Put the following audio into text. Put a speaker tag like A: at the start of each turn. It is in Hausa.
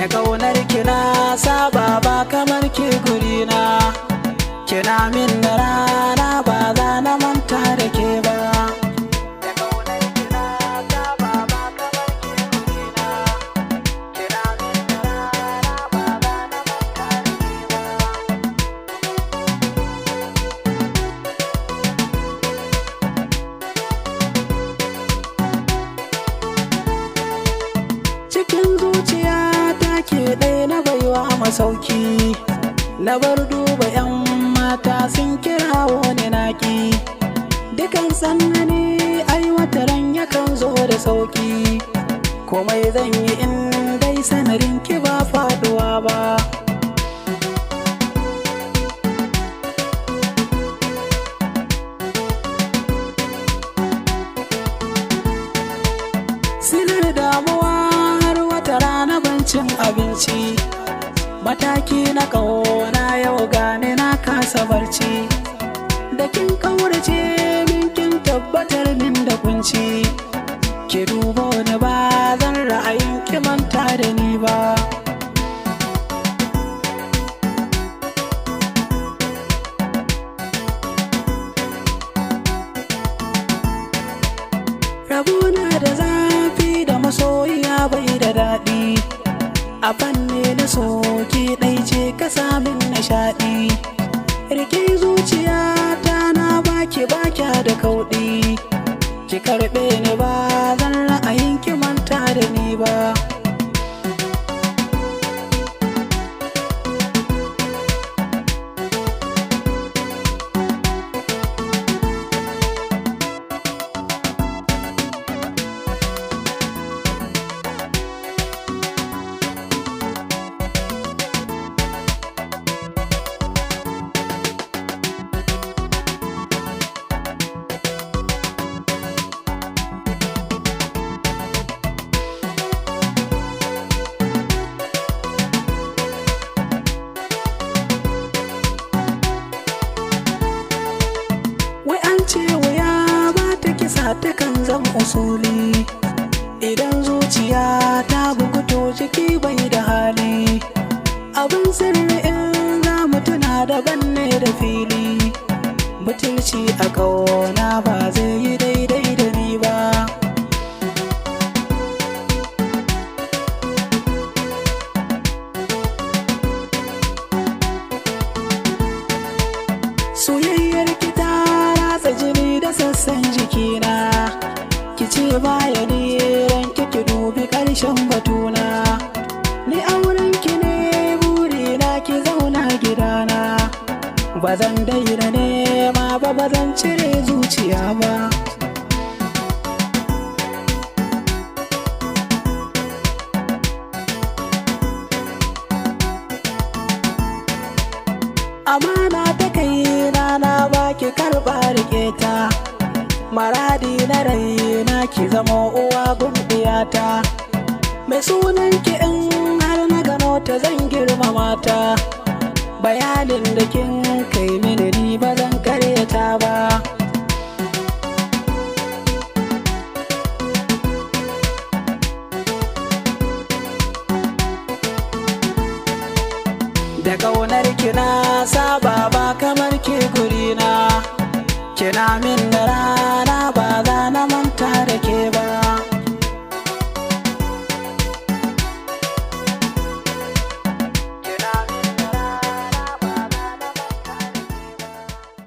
A: Da ƙaunar kina saba ba kamar ke gurina, kina min da rana ba za na manta da ke ba. Da ƙaunar kina saba ba kamar ke gurina, kina min da rana ba za na manta da ke ba. Cikin zuciya ke ɗaya na baiwa masauki, na bar duba 'yan mata sun kira wani naki. Dukan sannani aiwataran yakan zo da sauki, komai zan yi in dai sanarin ki ba faduwa ba. Silar damuwa cin abinci, mataki na ƙauna yau gane na kasa barci. Da kin ƙaurace min kin tabbatar min da kunci, ki duba wani ba zan ra'ayin ki manta da ni ba. Rabona da zafi da masoyiya bai da daɗi, a fanni na soki ɗai ce ka samin nishaɗi. Rike zuciya ta na baki bakya da kauɗi, ki karɓe ni ba zan ra'ayin ki manta da ni ba. Wuya ba ta kisa ta kan zan usuli, idan zuciya ta bugu to jiki bai da hali. Abin sirri in za mu tuna daban ne da fili, butulci a ƙauna ba zai yi daidai da ni ba. Soyayyar kita jini da sassan jikina, ki ce baya ne ranki ki dubi ƙarshen batuna. Ni auren ki ne burina ki zauna gidana, ba zan daina nema ba zan cire zuciya ba. Amana ta kai na baki karɓa rike ta, maradi na raina ki zama uwa gundiyata. Mai sunan ki in har na gano ta zan girmama ta, bayanin da kin kai mini ni ba zan karyata ba. Da ƙaunar kina saba ba kamar ke gurina, kina min da rana ba za na manta da ke ba.